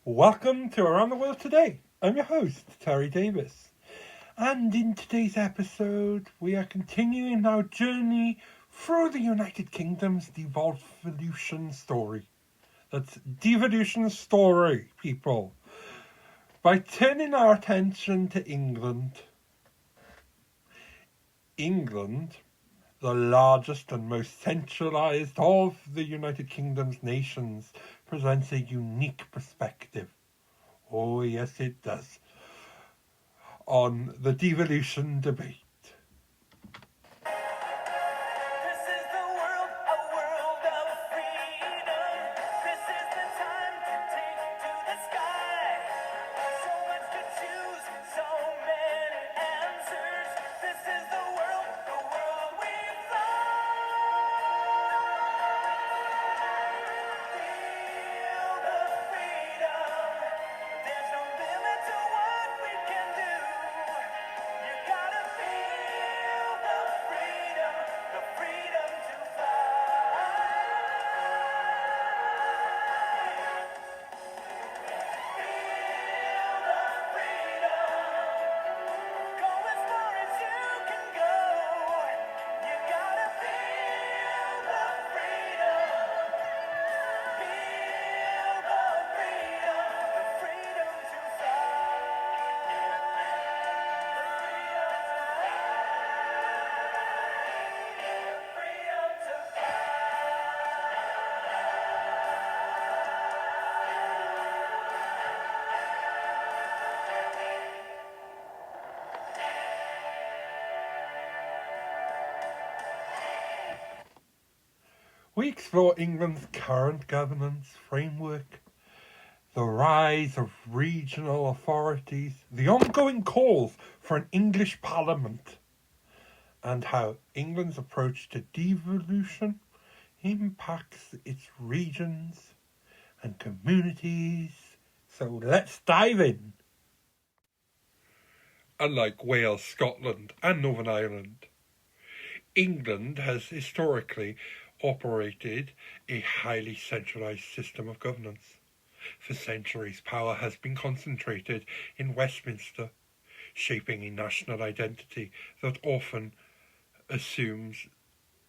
Welcome to Around the World Today. I'm your host, Terry Davis. And in today's episode, we are continuing our journey through the United Kingdom's devolution story. That's devolution story, people. By turning our attention to England. England, the largest and most centralized of the United Kingdom's nations, presents a unique perspective. Oh, yes, it does. On the devolution debate. We explore England's current governance framework, the rise of regional authorities, the ongoing calls for an English Parliament, and how England's approach to devolution impacts its regions and communities. So let's dive in. Unlike Wales, Scotland, and Northern Ireland, England has historically operated a highly centralised system of governance. For centuries, power has been concentrated in Westminster, shaping a national identity that often assumes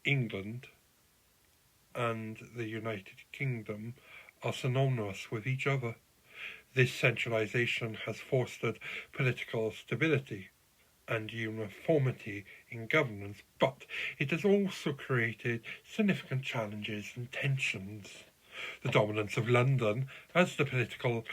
England and the United Kingdom are synonymous with each other. This centralisation has fostered political stability and uniformity in governance, but it has also created significant challenges and tensions. The dominance of London as the political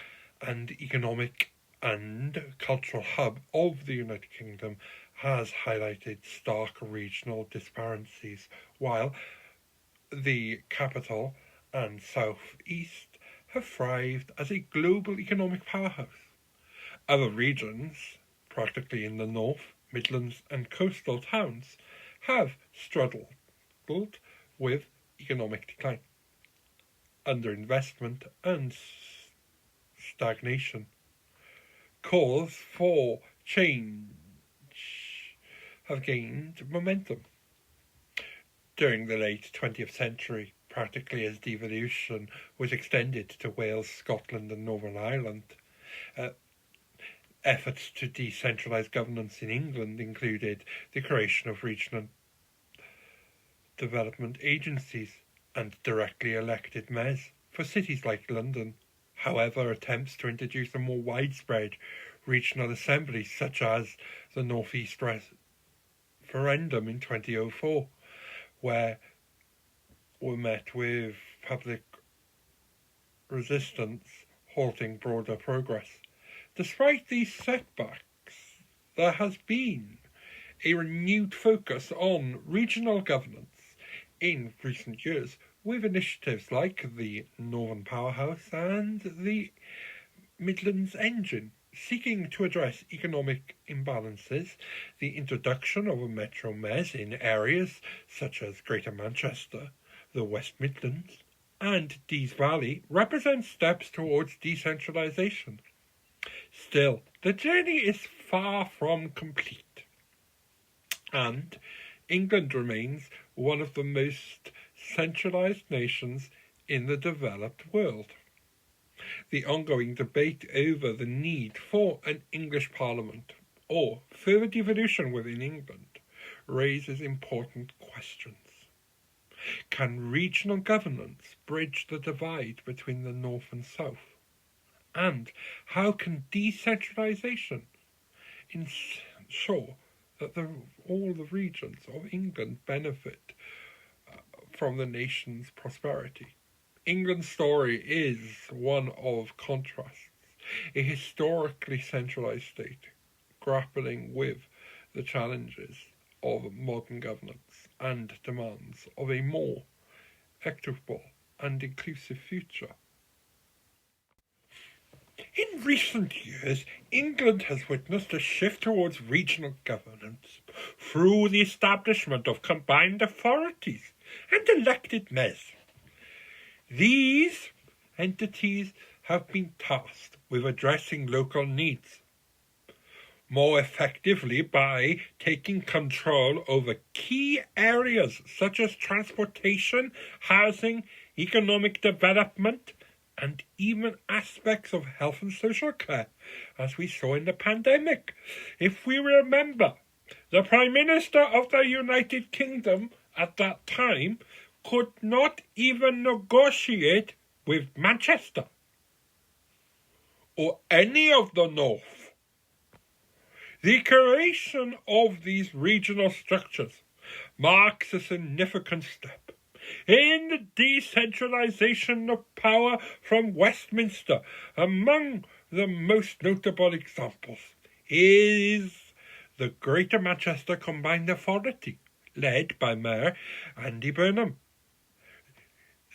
and economic and cultural hub of the United Kingdom has highlighted stark regional disparities, while the capital and south-east have thrived as a global economic powerhouse. Other regions, practically in the North, Midlands and coastal towns, have struggled with economic decline, underinvestment and stagnation. Calls for change have gained momentum. During the late 20th century, practically as devolution was extended to Wales, Scotland and Northern Ireland, efforts to decentralise governance in England included the creation of regional development agencies and directly elected mayors for cities like London. However, attempts to introduce a more widespread regional assembly, such as the North East referendum in 2004, were met with public resistance, halting broader progress. Despite these setbacks, there has been a renewed focus on regional governance in recent years, with initiatives like the Northern Powerhouse and the Midlands Engine, seeking to address economic imbalances. The introduction of a metro mayors in areas such as Greater Manchester, the West Midlands, and Dees Valley represents steps towards decentralisation. Still, the journey is far from complete, and England remains one of the most centralised nations in the developed world. The ongoing debate over the need for an English Parliament or further devolution within England raises important questions. Can regional governance bridge the divide between the North and South? And how can decentralisation ensure that all the regions of England benefit from the nation's prosperity? England's story is one of contrasts, a historically centralised state grappling with the challenges of modern governance and demands of a more equitable and inclusive future. In recent years, England has witnessed a shift towards regional governance through the establishment of combined authorities and elected mayors. These entities have been tasked with addressing local needs more effectively by taking control over key areas such as transportation, housing, economic development, and even aspects of health and social care, as we saw in the pandemic. If we remember, the Prime Minister of the United Kingdom at that time could not even negotiate with Manchester or any of the North. The creation of these regional structures marks a significant step in the decentralisation of power from Westminster. Among the most notable examples is the Greater Manchester Combined Authority, led by Mayor Andy Burnham.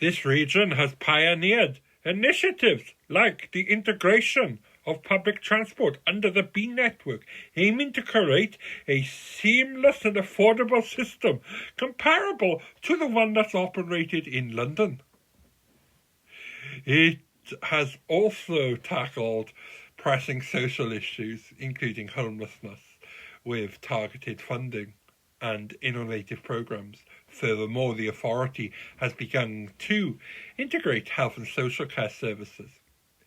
This region has pioneered initiatives like the integration of public transport under the B network, aiming to create a seamless and affordable system comparable to the one that's operated in London. It has also tackled pressing social issues, including homelessness, with targeted funding and innovative programs. Furthermore, the authority has begun to integrate health and social care services,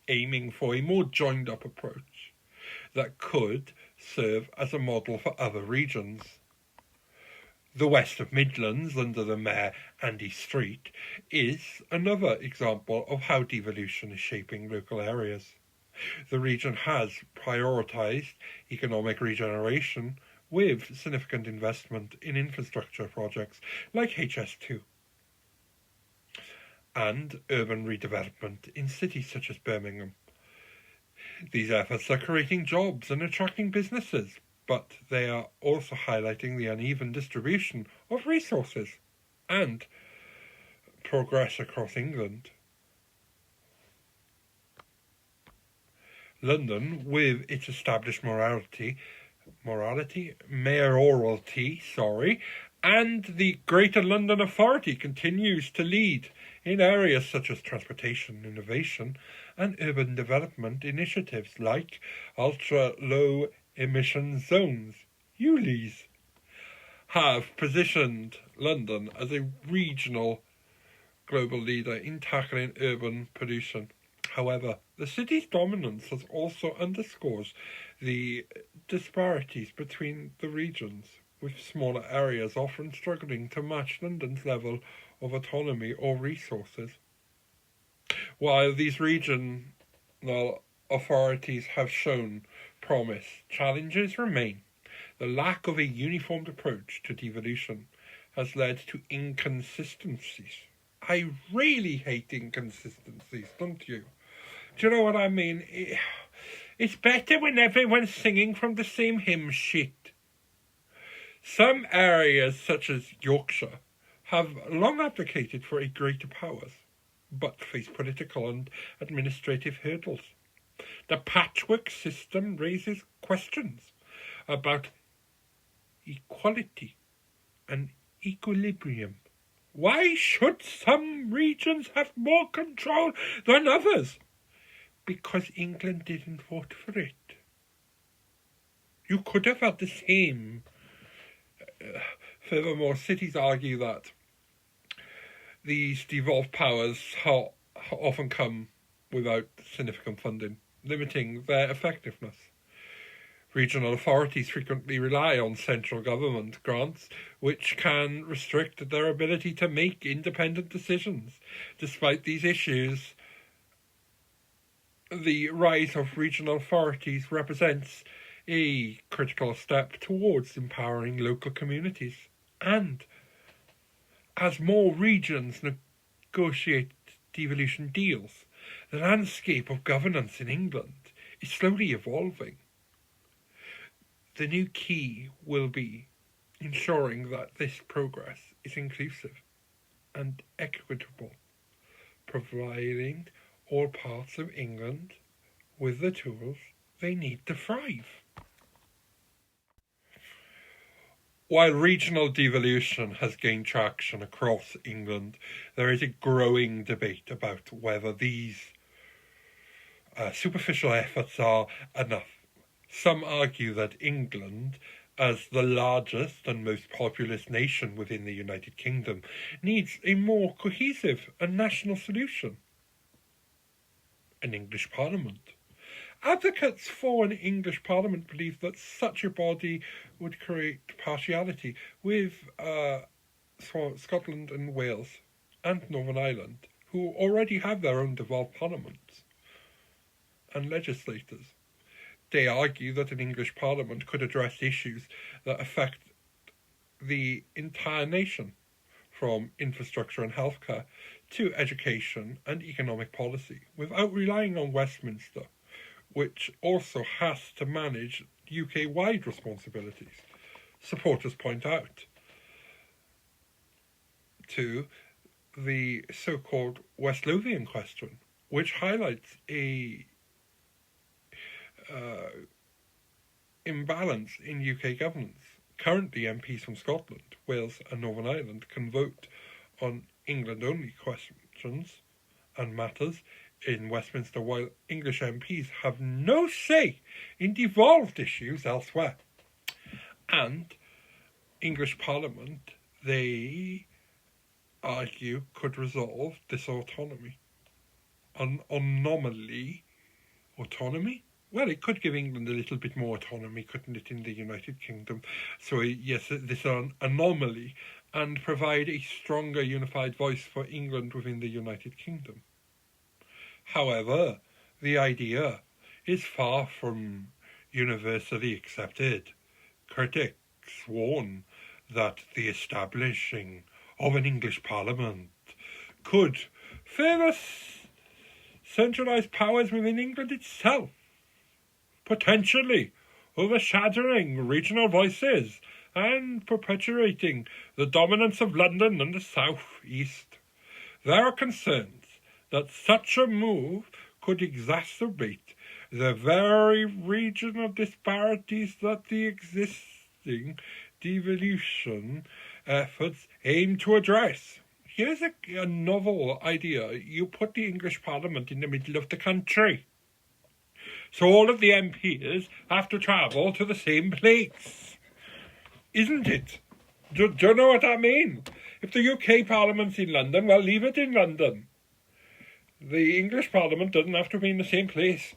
aiming for a more joined-up approach that could serve as a model for other regions. The West of Midlands, under the Mayor Andy Street, is another example of how devolution is shaping local areas. The region has prioritised economic regeneration with significant investment in infrastructure projects like HS2 and urban redevelopment in cities such as Birmingham. These efforts are creating jobs and attracting businesses, but they are also highlighting the uneven distribution of resources and progress across England. London, with its established mayoralty, and the Greater London Authority continues to lead in areas such as transportation, innovation, and urban development initiatives like ultra-low emission zones, ULEZ, have positioned London as a regional global leader in tackling urban pollution. However, the city's dominance has also underscores the disparities between the regions, with smaller areas often struggling to match London's level of autonomy or resources. While these regional authorities have shown promise, challenges remain. The lack of a uniformed approach to devolution has led to inconsistencies. I really hate inconsistencies, don't you? Do you know what I mean? It's better when everyone's singing from the same hymn sheet. Some areas, such as Yorkshire, have long advocated for a greater powers, but face political and administrative hurdles. The patchwork system raises questions about equality and equilibrium. Why should some regions have more control than others? Because England didn't vote for it. You could have had the same. Furthermore, cities argue that these devolved powers often come without significant funding, limiting their effectiveness. Regional authorities frequently rely on central government grants, which can restrict their ability to make independent decisions. Despite these issues, the rise of regional authorities represents a critical step towards empowering local communities. And as more regions negotiate devolution deals, the landscape of governance in England is slowly evolving. The new key will be ensuring that this progress is inclusive and equitable, providing all parts of England with the tools they need to thrive. While regional devolution has gained traction across England, there is a growing debate about whether these superficial efforts are enough. Some argue that England, as the largest and most populous nation within the United Kingdom, needs a more cohesive and national solution: an English Parliament. Advocates for an English Parliament believe that such a body would create partiality with Scotland and Wales and Northern Ireland, who already have their own devolved parliaments and legislators. They argue that an English Parliament could address issues that affect the entire nation, from infrastructure and healthcare to education and economic policy, without relying on Westminster, which also has to manage UK-wide responsibilities. Supporters point out to the so-called West Lothian question, which highlights a imbalance in UK governance. Currently, MPs from Scotland, Wales and Northern Ireland can vote on England-only questions and matters in Westminster, while English MPs have no say in devolved issues elsewhere. And English Parliament, they argue, could resolve this autonomy. Autonomy? Well, it could give England a little bit more autonomy, couldn't it, in the United Kingdom? So, yes, this is an anomaly, and provide a stronger unified voice for England within the United Kingdom. However, the idea is far from universally accepted. Critics warn that the establishing of an English Parliament could further centralise powers within England itself, potentially overshadowing regional voices and perpetuating the dominance of London and the South East. There are concerns that such a move could exacerbate the very regional disparities that the existing devolution efforts aim to address. Here's a novel idea. You put the English Parliament in the middle of the country, so all of the MPs have to travel to the same place. Isn't it? Do you know what I mean? If the UK Parliament's in London, well, leave it in London. The English Parliament doesn't have to be in the same place.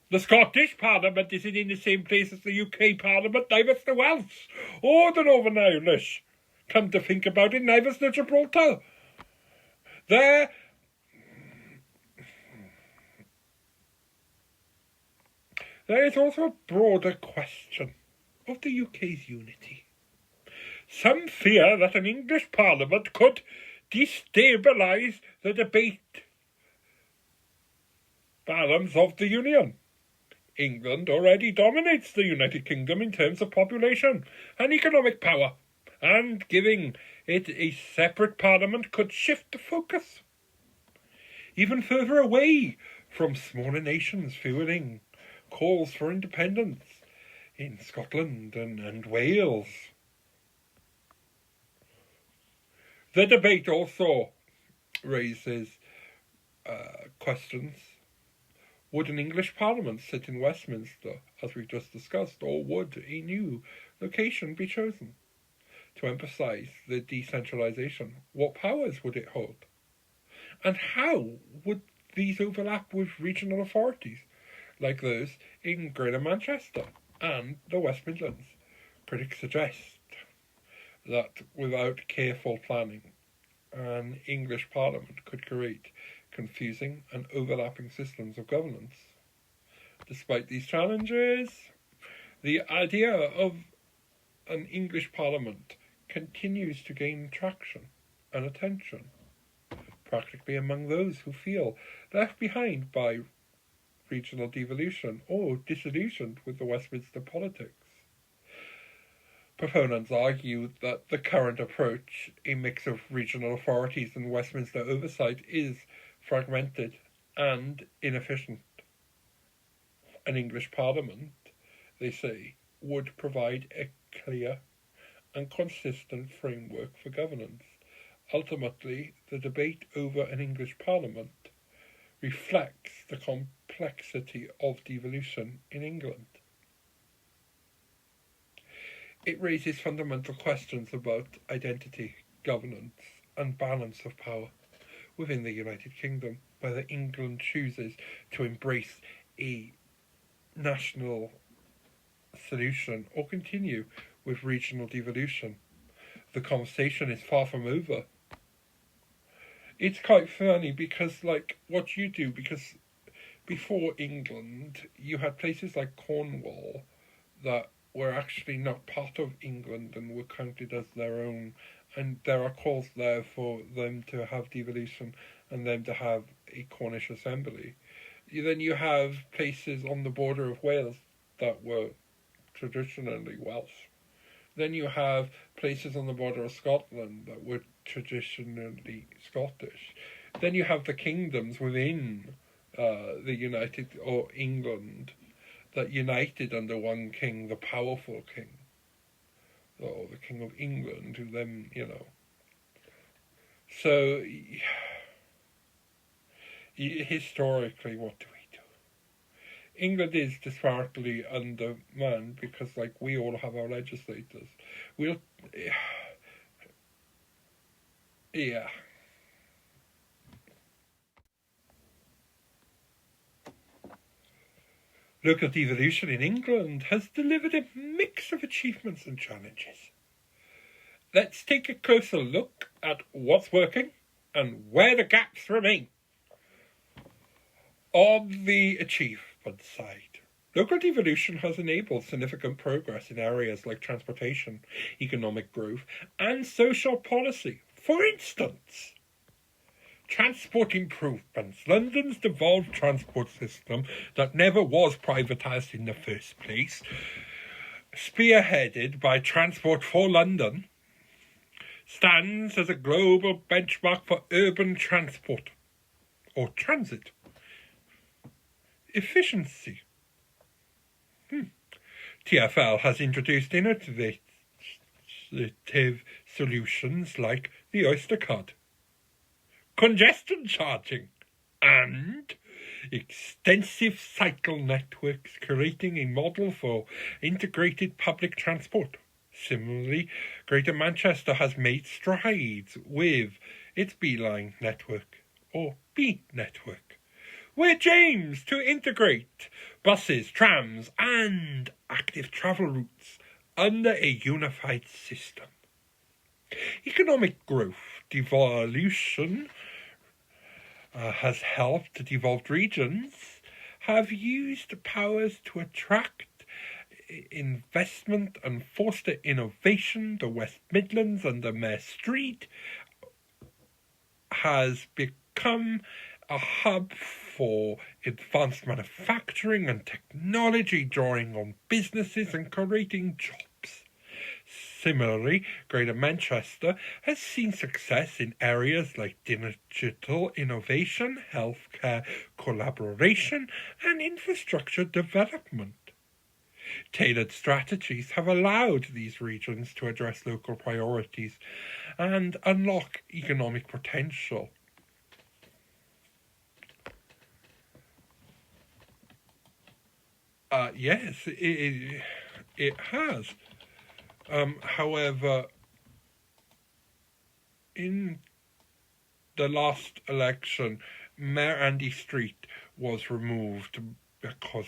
The Scottish Parliament isn't in the same place as the UK Parliament, neither's the Welsh or the Northern Irish. Come to think about it, neither's the Gibraltar. There is also a broader question of the UK's unity. Some fear that an English Parliament could destabilise the debate balance of the Union. England already dominates the United Kingdom in terms of population and economic power, and giving it a separate Parliament could shift the focus even further away from smaller nations fuelling calls for independence in Scotland and Wales. The debate also raises questions. Would an English Parliament sit in Westminster, as we just discussed, or would a new location be chosen? To emphasise the decentralisation, what powers would it hold? And how would these overlap with regional authorities, like those in Greater Manchester and the West Midlands. Critics suggest that without careful planning, an English Parliament could create confusing and overlapping systems of governance. Despite these challenges, the idea of an English Parliament continues to gain traction and attention, practically among those who feel left behind by regional devolution or disillusioned with the Westminster politics. Proponents argue that the current approach, a mix of regional authorities and Westminster oversight, is fragmented and inefficient. An English Parliament, they say, would provide a clear and consistent framework for governance. Ultimately, the debate over an English Parliament reflects the complexity of devolution in England. It raises fundamental questions about identity, governance, and balance of power within the United Kingdom, whether England chooses to embrace a national solution or continue with regional devolution. The conversation is far from over. It's quite funny because, like, what you do, because before England, you had places like Cornwall that were actually not part of England and were counted as their own, and there are calls there for them to have devolution and them to have a Cornish assembly. Then you have places on the border of Wales that were traditionally Welsh. Then you have places on the border of Scotland that were traditionally Scottish. Then you have the kingdoms within the United, or England, that united under one king, the powerful king, or the King of England, who then, So, historically, what do we do? England is disparately undermanned because, we all have our legislators. Yeah. Local devolution in England has delivered a mix of achievements and challenges. Let's take a closer look at what's working and where the gaps remain. On the achievement side, local devolution has enabled significant progress in areas like transportation, economic growth, and social policy. For instance, transport improvements. London's devolved transport system that never was privatised in the first place, spearheaded by Transport for London, stands as a global benchmark for urban transport, or transit, efficiency. TfL has introduced innovative solutions like the Oyster card, congestion charging, and extensive cycle networks, creating a model for integrated public transport. Similarly, Greater Manchester has made strides with its B-Line network, or B network, where aims to integrate buses, trams, and active travel routes under a unified system. Economic growth, devolution, has helped devolved regions have used powers to attract investment and foster innovation. The West Midlands under Mayor Street has become a hub for advanced manufacturing and technology, drawing on businesses and creating jobs. Similarly, Greater Manchester has seen success in areas like digital innovation, healthcare collaboration, and infrastructure development. Tailored strategies have allowed these regions to address local priorities and unlock economic potential. Yes, it has. However, in the last election, Mayor Andy Street was removed because,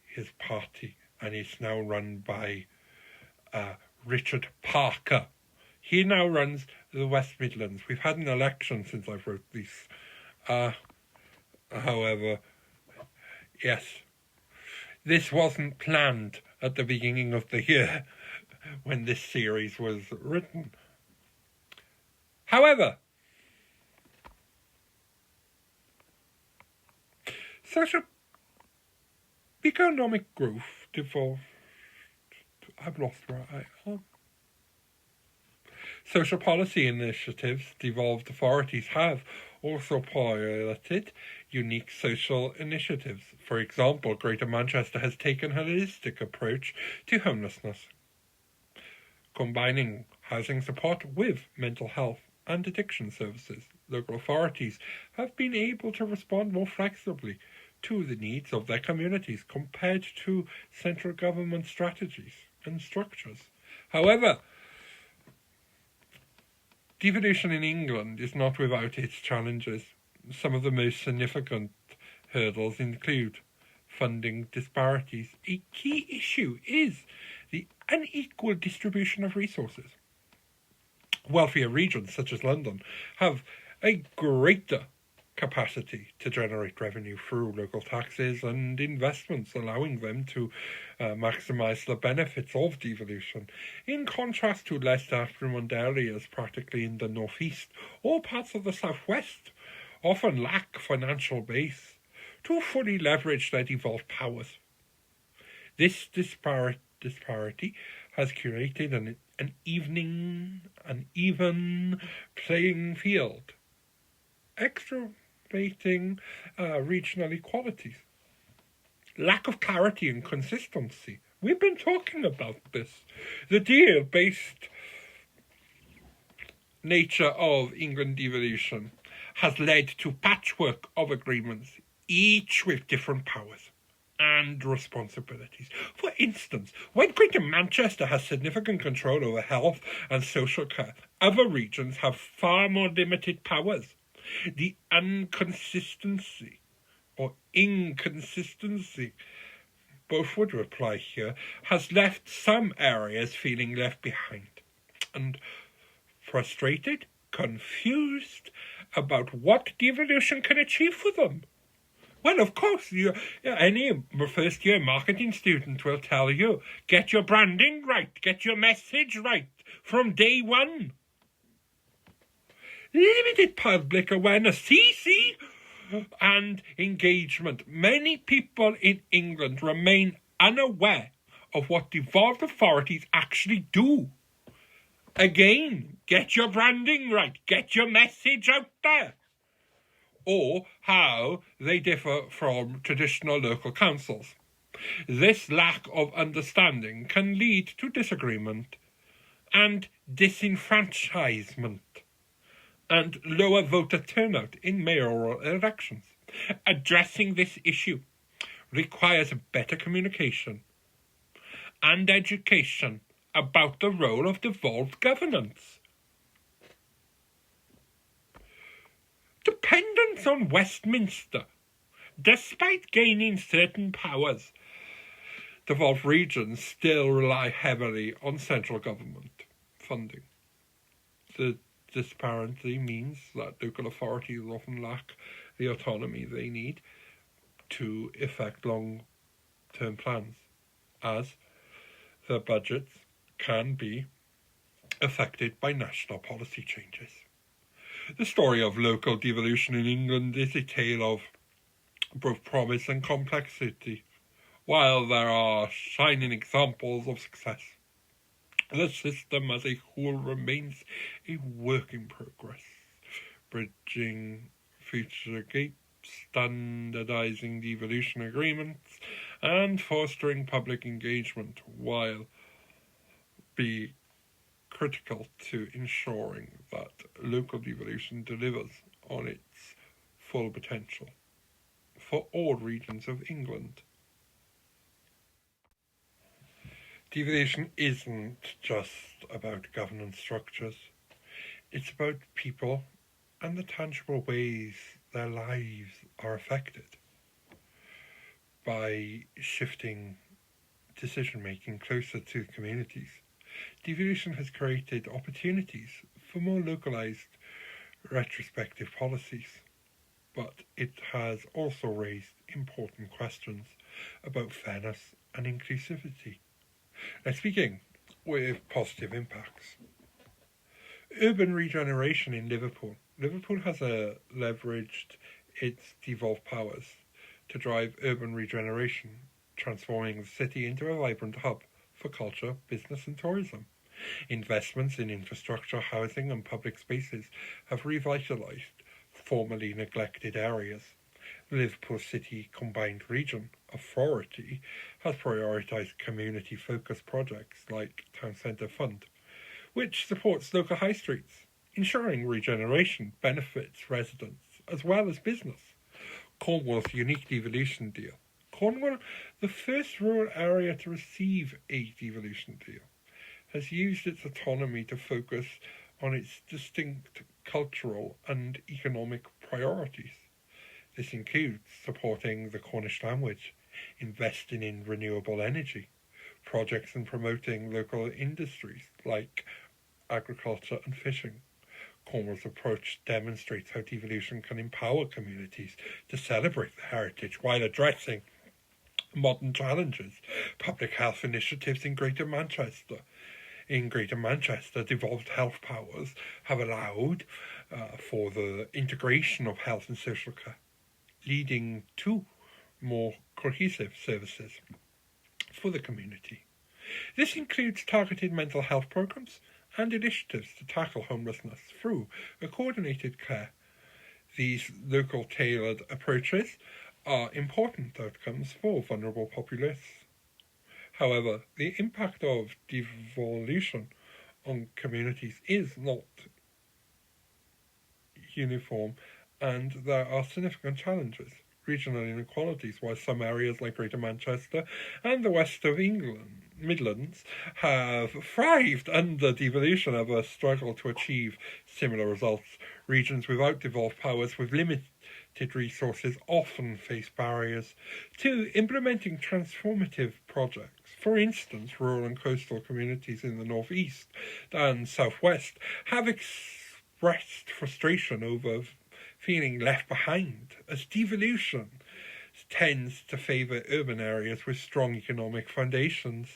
his party, and it's now run by Richard Parker. He now runs the West Midlands. We've had an election since I wrote this. However, yes, this wasn't planned at the beginning of the year when this series was written. However, economic growth devolved. I've lost where I am. Social policy initiatives, devolved authorities have also piloted unique social initiatives. For example, Greater Manchester has taken a holistic approach to homelessness, combining housing support with mental health and addiction services. Local authorities have been able to respond more flexibly to the needs of their communities compared to central government strategies and structures. However, devolution in England is not without its challenges. Some of the most significant hurdles include funding disparities. A key issue is the unequal distribution of resources. Wealthier regions, such as London, have a greater capacity to generate revenue through local taxes and investments, allowing them to maximise the benefits of devolution, in contrast to less affluent areas, practically in the northeast or parts of the southwest, often lack financial base to fully leverage their devolved powers. This disparity has created an even playing field, exacerbating regional inequalities. Lack of clarity and consistency. We've been talking about this. The deal-based nature of England devolution has led to patchwork of agreements, each with different powers and responsibilities. For instance, when Greater Manchester has significant control over health and social care, other regions have far more limited powers. The inconsistency, both would apply here, has left some areas feeling left behind and frustrated, confused about what devolution can achieve for them. Well, of course, any first-year marketing student will tell you, get your branding right, get your message right from day one. Limited public awareness, and engagement. Many people in England remain unaware of what devolved authorities actually do. Again, get your branding right, get your message out there. Or how they differ from traditional local councils. This lack of understanding can lead to disagreement and disenfranchisement and lower voter turnout in mayoral elections. Addressing this issue requires better communication and education about the role of devolved governance. Dependence on Westminster. Despite gaining certain powers, devolved regions still rely heavily on central government funding. The disparity means that local authorities often lack the autonomy they need to effect long-term plans, as their budgets can be affected by national policy changes. The story of local devolution in England is a tale of both promise and complexity. While there are shining examples of success, the system as a whole remains a work in progress, bridging future gaps, standardising devolution agreements, and fostering public engagement while be critical to ensuring that local devolution delivers on its full potential for all regions of England. Devolution isn't just about governance structures, it's about people and the tangible ways their lives are affected by shifting decision-making closer to communities. Devolution has created opportunities for more localised retrospective policies, but it has also raised important questions about fairness and inclusivity. Let's begin with positive impacts. Urban regeneration in Liverpool. Liverpool has leveraged its devolved powers to drive urban regeneration, transforming the city into a vibrant hub for culture, business and tourism. Investments in infrastructure, housing and public spaces have revitalised formerly neglected areas. Liverpool City Combined Region Authority has prioritised community-focused projects like Town Centre Fund, which supports local high streets, ensuring regeneration benefits residents as well as business. Cornwall's unique devolution deal. Cornwall, the first rural area to receive a devolution deal, has used its autonomy to focus on its distinct cultural and economic priorities. This includes supporting the Cornish language, investing in renewable energy, projects and promoting local industries like agriculture and fishing. Cornwall's approach demonstrates how devolution can empower communities to celebrate their heritage while addressing modern challenges. Public health initiatives in Greater Manchester. In Greater Manchester, devolved health powers have allowed for the integration of health and social care, leading to more cohesive services for the community. This includes targeted mental health programs and initiatives to tackle homelessness through a coordinated care. These local tailored approaches are important outcomes for vulnerable populations. However, the impact of devolution on communities is not uniform, and there are significant challenges. Regional inequalities, while some areas like Greater Manchester and the west of England, Midlands, have thrived under devolution, others struggle to achieve similar results. Regions without devolved powers with limited resources often face barriers to implementing transformative projects. For instance, rural and coastal communities in the northeast and southwest have expressed frustration over feeling left behind, as devolution tends to favour urban areas with strong economic foundations.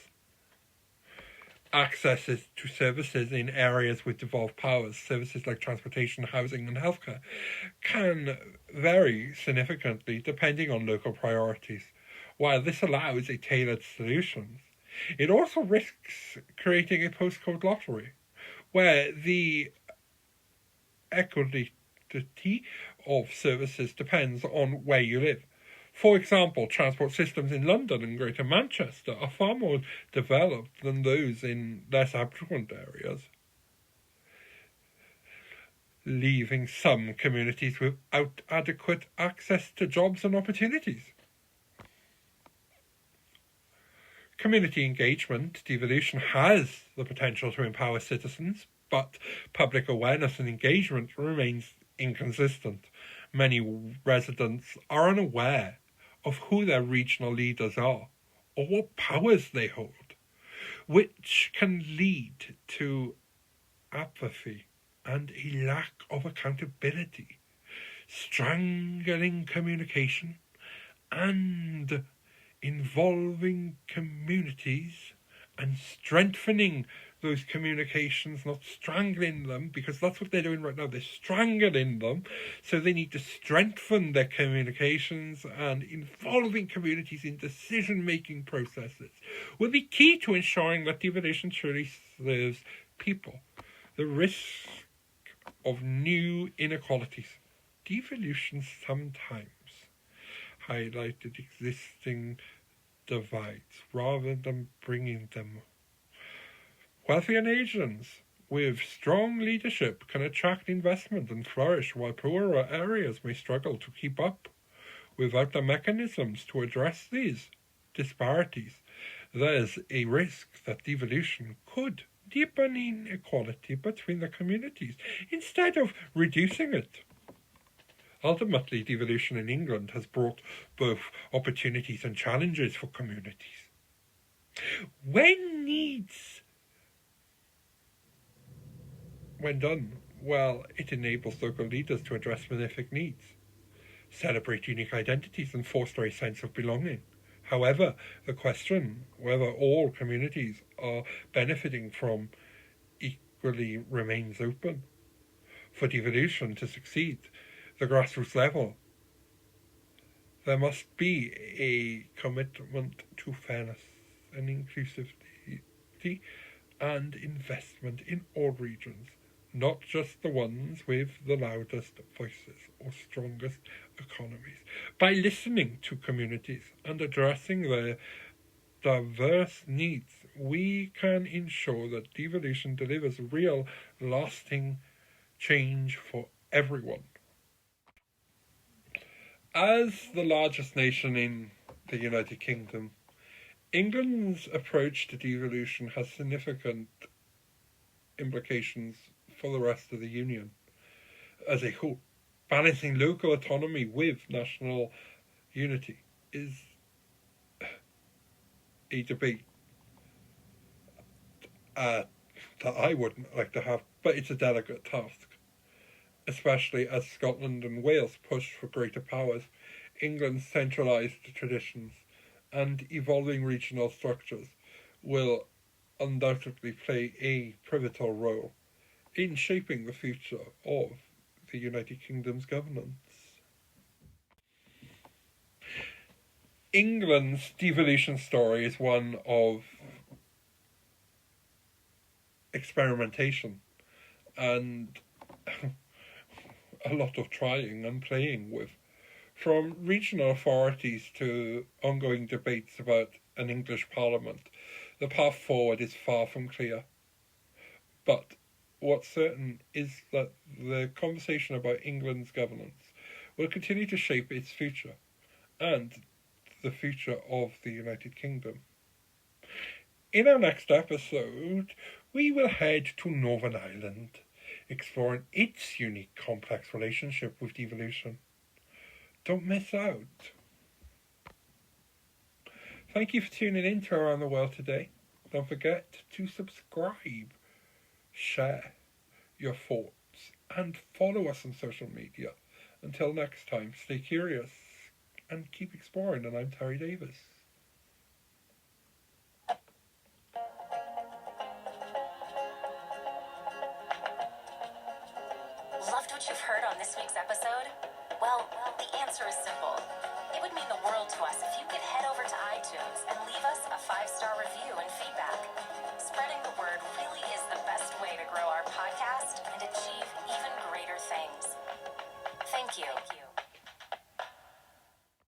Access to services in areas with devolved powers, services like transportation, housing and healthcare, can vary significantly depending on local priorities. While this allows a tailored solution, it also risks creating a postcode lottery, where the equity of services depends on where you live. For example, transport systems in London and Greater Manchester are far more developed than those in less affluent areas, leaving some communities without adequate access to jobs and opportunities. Community engagement. Devolution has the potential to empower citizens, but public awareness and engagement remains inconsistent. Many residents are unaware of who their regional leaders are or what powers they hold, which can lead to apathy and a lack of accountability, strangling communication and involving communities and strengthening those communications, not strangling them, because that's what they're doing right now. They're strangling them. So they need to strengthen their communications, and involving communities in decision-making processes will be key to ensuring that devolution truly serves people. The risk of new inequalities. Devolution sometimes highlighted existing divides rather than bringing them. Wealthier nations with strong leadership can attract investment and flourish, while poorer areas may struggle to keep up. Without the mechanisms to address these disparities, there's a risk that devolution could deepen inequality between the communities instead of reducing it. Ultimately, devolution in England has brought both opportunities and challenges for communities. When done well, it enables local leaders to address specific needs, celebrate unique identities, and foster a sense of belonging. However, the question whether all communities are benefiting from equally remains open. For devolution to succeed, the grassroots level, there must be a commitment to fairness and inclusivity and investment in all regions, not just the ones with the loudest voices or strongest economies. By listening to communities and addressing their diverse needs, we can ensure that devolution delivers real, lasting change for everyone. As the largest nation in the United Kingdom, England's approach to devolution has significant implications for the rest of the Union as a whole. Balancing local autonomy with national unity is a debate that I wouldn't like to have, but it's a delicate task, especially as Scotland and Wales push for greater powers. England's centralised traditions and evolving regional structures will undoubtedly play a pivotal role in shaping the future of the United Kingdom's governance. England's devolution story is one of experimentation and a lot of trying and playing with. From regional authorities to ongoing debates about an English Parliament, the path forward is far from clear. But what's certain is that the conversation about England's governance will continue to shape its future and the future of the United Kingdom. In our next episode, we will head to Northern Ireland, exploring its unique, complex relationship with devolution. Don't miss out. Thank you for tuning in to Around the World today. Don't forget to subscribe, share your thoughts, and follow us on social media. Until next time, stay curious and keep exploring, and I'm Terry Davis. Loved what you've heard on this week's episode? Well, the answer is simple. It would mean the world to us if you could head over to iTunes and leave us a 5-star review.